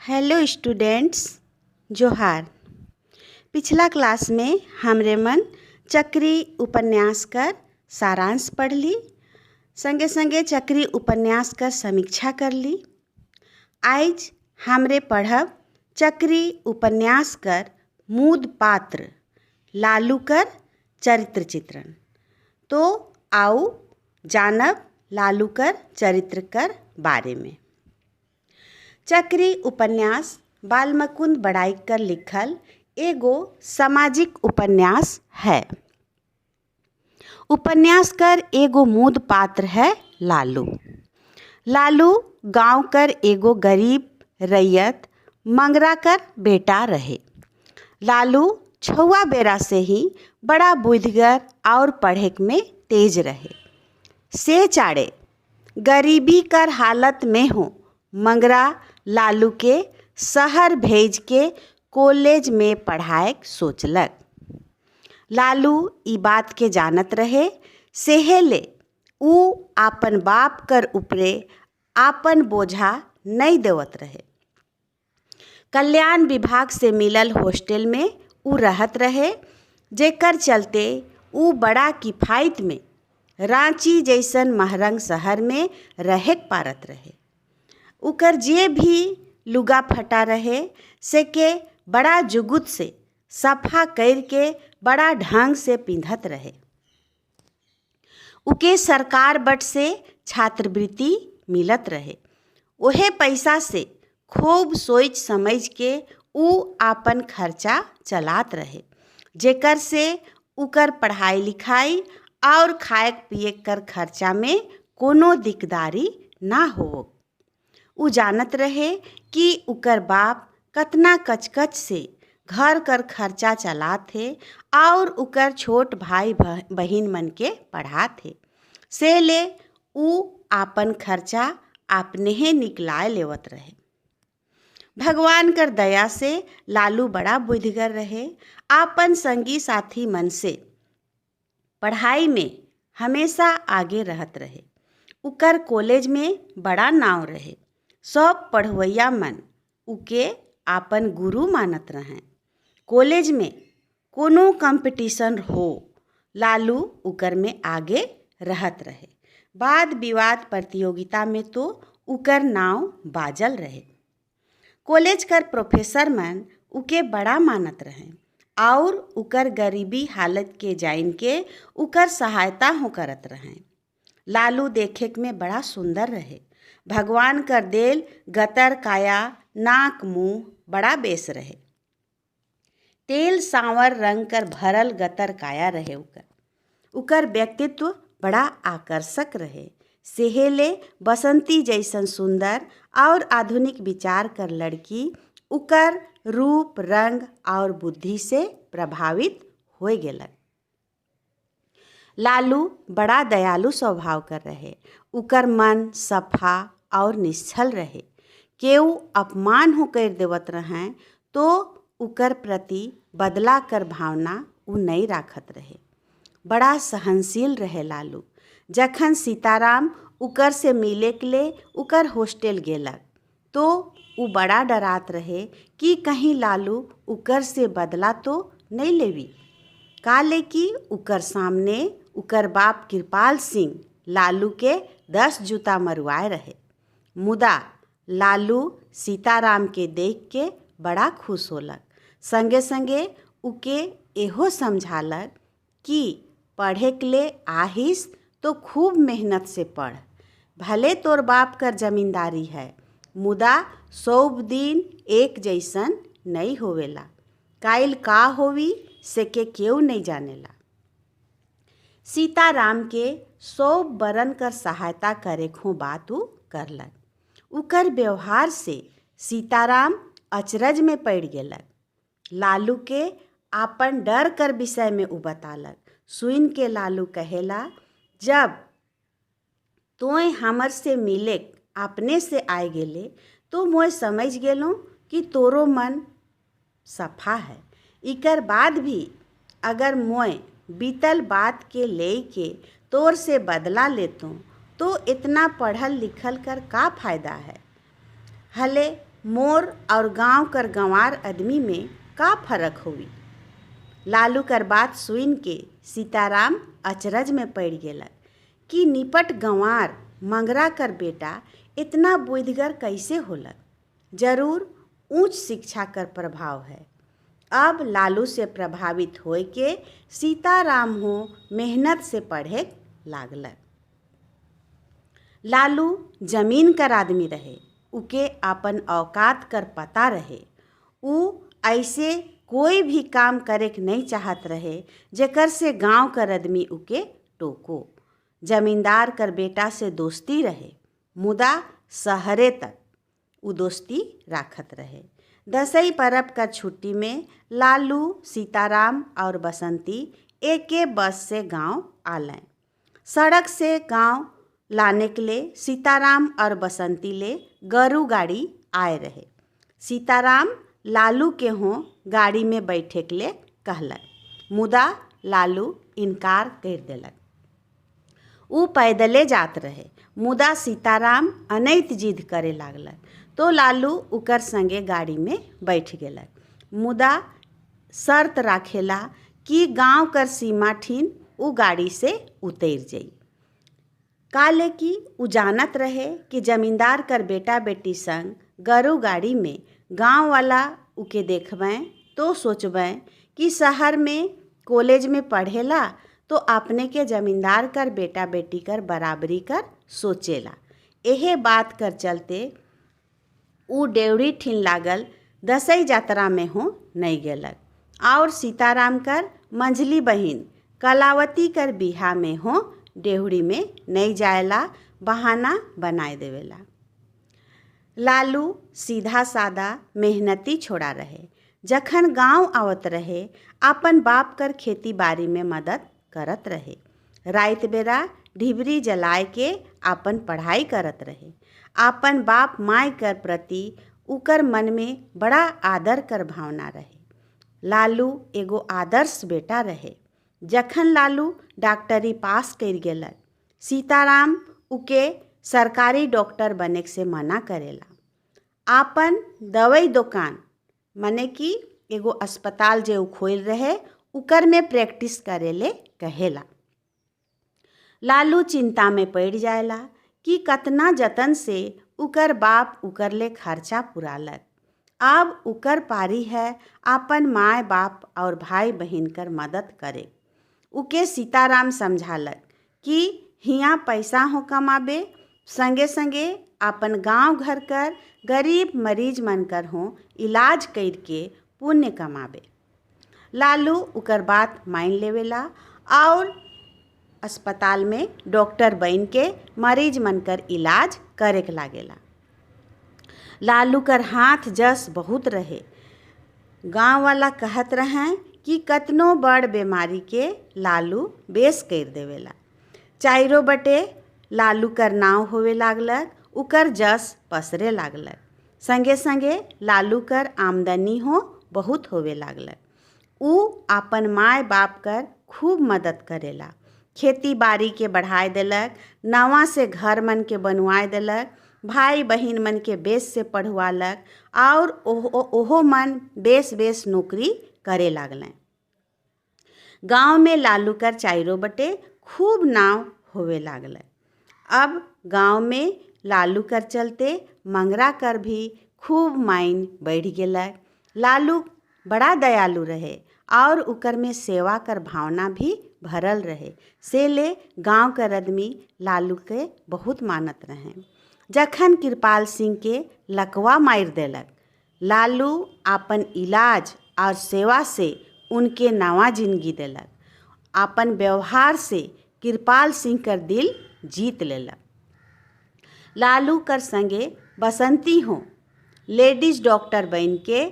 Hello students, जोहार। पिछला class में हमरे मन चक्री उपन्यास कर सारांश पढ़ ली, संगे संगे चक्री उपन्यास कर समीक्षा कर ली। आज हमरे पढ़ब चक्री उपन्यास कर मूद पात्र लालू कर चरित्र चित्रण। तो आओ जानब लालू कर चरित्र कर बारे में। चक्री उपन्यास बालमुकुंद बड़ाइकर लिखल एगो सामाजिक उपन्यास है। उपन्यास कर एगो मूद पात्र है लालू। लालू गांव कर एगो गरीब रैयत मंगरा कर बेटा रहे। लालू छुआ बेरा से ही बड़ा बुद्धिगर और पढ़े में तेज रहे। से चाड़े गरीबी कर हालत में हो मंगरा लालू के शहर भेज के कॉलेज में पढ़ाए सोचलक। लालू ई बात के जानत रहे, सेहेले ऊ आपन बाप कर ऊपरे आपन बोझा नहीं देवत रहे। कल्याण विभाग से मिलल हॉस्टल में ऊ रहत रहे, जेकर चलते ऊ बड़ा किफायत में रांची जैसन महरंग शहर में रहे पारत रहे। उकर जे भी लुगा फटा रहे से के बड़ा जुगुत से सफा कर के बड़ा ढंग से पिंधत रहे। उके सरकार बट से छात्रवृत्ति मिलत रहे। ओहे पैसा से खूब सोच समझ के ऊ आपन खर्चा चलात रहे, जेकर से उकर पढ़ाई लिखाई और खाए पिए कर खर्चा में कोनो दिकदारी ना हो। ऊ जानत रहे कि उकर बाप कतना कचकच से घर कर खर्चा चलाथे और उकर छोट भाई बहिन मन के पढ़ाथे। से ले ऊ आपन खर्चा अपने ही निकलाए लेवत रहे। भगवान कर दया से लालू बड़ा बुद्धिगर रहे। आपन संगी साथी मन से पढ़ाई में हमेशा आगे रहत रहे। उकर कॉलेज में बड़ा नाव रहे। सब पढ़वैया मन उके आपन गुरु मानत रहें। कॉलेज में कोनो कंपटीशन हो लालू उकर में आगे रहत रहे। वाद विवाद प्रतियोगिता में तो उकर नाव बाजल रहे। कॉलेज कर प्रोफेसर मन उके बड़ा मानत रहें और उकर गरीबी हालत के जान के उकर सहायता हो करत रहें। लालू देखे में बड़ा सुंदर रहे। भगवान कर देल गतर काया, नाक मुंह बड़ा बेस रहे। तेल सांवर रंग कर भरल गतर काया रहे। उकर व्यक्तित्व बड़ा आकर्षक रहे। सेहेले बसंती जैसन सुंदर और आधुनिक विचार कर लड़की उकर रूप रंग और बुद्धि से प्रभावित हो गेलक। लालू बड़ा दयालु स्वभाव कर रहे। उकर मन सफा और निश्चल रहे। केहू अपमान हो कर देवत रहें तो उकर प्रति बदला कर भावना ऊ नहीं राखत रहे। बड़ा सहनशील रहे लालू। जखन सीताराम उकर से मिले के लिए उकर हॉस्टल गेलक तो ऊ बड़ा डरात रहे कि कहीं लालू उकर से बदला तो नहीं लेवी। काले कि उकर सामने उकर बाप कृपाल सिंह लालू के 10 जूता मरवाए रहे। मुदा लालू सीताराम के देख के बड़ा खुश होलक। संगे संगे उके एहो समझालक कि पढ़े के लिए आहिस तो खूब मेहनत से पढ़। भले तोर बाप कर जमींदारी है, मुदा 100 दिन एक जैसन नहीं होवेला। काइल का होवी से के केहू नहीं जानेला। सीताराम के 100 बरन कर सहायता करे खो बात ऊ करलक। उकर व्यवहार से सीताराम अचरज में पड़ गेलक। लालू के आपन डर कर विषय में ऊ बतालक। सुन के लालू कहेला, जब तोय हमर से मिले अपने से आए गेले तो मोय समझ गेलो कि तोरो मन सफा है। इकर बाद भी अगर मोय बीतल बात के ले के तोर से बदला लेतों तो इतना पढ़ल लिखल कर का फायदा है। हले मोर और गांव कर गंवार आदमी में का फर्क होई। लालू कर बात सुन के सीताराम अचरज में पड़ गेलक कि निपट गंवार मंगरा कर बेटा इतना बुद्धिगर कैसे होलक। जरूर उच्च शिक्षा कर प्रभाव है। अब लालू से प्रभावित होए के सीताराम हो मेहनत से पढ़े लागलक। लालू जमीन कर आदमी रहे, उके अपन औकात कर पता रहे। उ ऐसे कोई भी काम करे के नहीं चाहत रहे जेकर से गांव कर आदमी उके टोको। जमींदार कर बेटा से दोस्ती रहे, मुदा शहरे तक उ दोस्ती राखत रहे। दसई परब का छुट्टी में लालू, सीताराम और बसंती एके बस से गांव आलें। सड़क से गांव लाने के लिए सीताराम और बसंती ले गरू गाड़ी आए रहे। सीताराम लालू के हों गाड़ी में बैठे के लिए कहलक, मुदा लालू इनकार कर देलक। उ पैदले जात रहे, मुदा सीताराम अनैत जिद करे लागलक तो लालू उकर संगे गाड़ी में बैठ गेलक। मुदा शर्त राखेला कि गांव कर सीमा ठीन उ गाड़ी से उतर जाई। काले की उ जानत रहे कि जमींदार कर बेटा बेटी संग गरू गाड़ी में गांव वाला उके देखबें तो सोचबें कि शहर में कॉलेज में पढ़ेला तो अपने के जमींदार कर बेटा बेटी कर बराबरी कर सोचेला। यह बात कर चलते उ डेवड़ी ठीन लागल दसई यात्रा में हो नहीं गेलक और सीताराम कर मंझली बहिन कलावती कर बिहा में हो डेवड़ी में नहीं जाएला बहाना बनाए देवेला। लालू सीधा सादा मेहनती छोड़ा रहे। जखन गांव आवत रहे अपन बाप कर खेती बाड़ी में मदद करत रहे। रात बेरा ढिबरी जलाए के अपन पढ़ाई करत रहे। अपन बाप माय कर प्रति उकर मन में बड़ा आदर कर भावना रहे। लालू एगो आदर्श बेटा रहे। जखन लालू डॉक्टरी पास कर गेलक, सीताराम उके सरकारी डॉक्टर बने से मना करेला। आपन दवाई दुकान माने कि एगो अस्पताल जो खोल रहे उकर में प्रैक्टिस करेले कहेला। लालू चिंता में पड़ जाएला कि कतना जतन से उकर बाप उकर ले खर्चा पुरालक। अब उकर पारी है अपन माय बाप और भाई बहन कर मदद करे। उके सीताराम समझालक कि हियाँ पैसा हो कमाबे, संगे संगे अपन गांव घर कर गरीब मरीज मन कर हो इलाज करके पुण्य कमाबे। लालू उकर बात मान लेवेला और अस्पताल में डॉक्टर बन के मरीज मन कर इलाज करे के लागेला। लालू कर हाथ जस बहुत रहे। गांव वाला कहत रहे कि कतनो बड़ बीमारी के लालू बेस कर देवेला। चारों बटे लालू कर नाव होवे लागलक, उकर जस पसरे लागलक। संगे संगे लालू कर आमदनी हो बहुत होवे लागलक। उ अपन माय बाप कर खूब मदद करेला। खेती बाड़ी के बढ़ाए देलक, नवा से घर मन के बनवाए देलक, भाई बहन मन के बेस से पढ़वालक और ओहो मन बेस बेस नौकरी करे लागलें। गांव में लालू कर चारों बटे खूब नाव होवे लागल। अब गांव में लालू कर चलते मंगरा कर भी खूब माइन बढ़ गेलक। लालू बड़ा दयालु रहे और उकर में सेवा कर भावना भी भरल रहे। से ले गांव कर आदमी लालू के बहुत मानत रहे। जखन कृपाल सिंह के लकवा मार देलक, लालू अपन इलाज और सेवा से उनके नवा जिंदगी देलक। अपन व्यवहार से कृपाल सिंह कर दिल जीत लेलक। लालू कर संगे बसंती हो लेडीज डॉक्टर बन के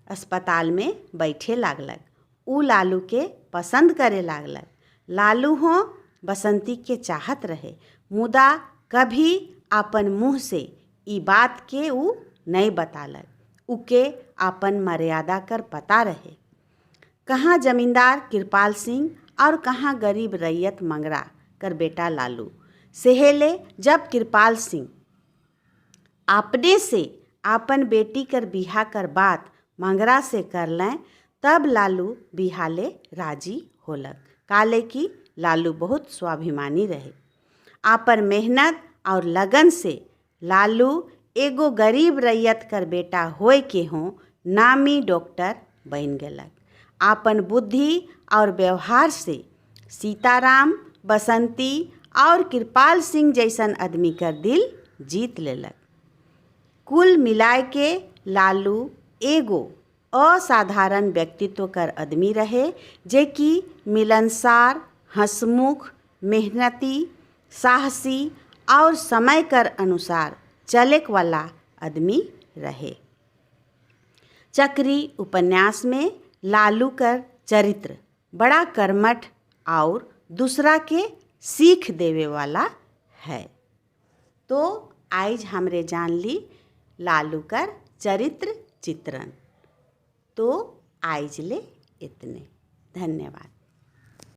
अस्पताल में बैठे लागलक। उ लालू के पसंद करे लागलक। लालू हो बसंती के चाहत रहे, मुदा कभी अपन मुँह से ई बात के उ नहीं बतालक। उके अपन मर्यादा कर पता रहे। कहाँ जमींदार कृपाल सिंह और कहाँ गरीब रैयत मंगरा कर बेटा लालू। सेहेले जब कृपाल सिंह अपने से आपन बेटी कर बिहा कर बात मंगरा से कर लें, तब लालू बिहा ले राजी होलक। काले कि लालू बहुत स्वाभिमानी रहे। आपन मेहनत और लगन से लालू एगो गरीब रैयत कर बेटा होए के हों नामी डॉक्टर बन गेलक। आपन बुद्धि और व्यवहार से सीताराम, बसंती और कृपाल सिंह जैसन आदमी कर दिल जीत लेलक। कुल मिलाए के लालू एगो असाधारण व्यक्तित्व कर आदमी रहे, जे कि मिलनसार, हंसमुख, मेहनती, साहसी और समय कर अनुसार चले वाला आदमी रहे। चक्री उपन्यास में लालू कर चरित्र बड़ा कर्मठ और दूसरा के सीख देवे वाला है। तो आज हमरे जान ली लालू कर चरित्र चित्रण। तो आज ले इतने। धन्यवाद।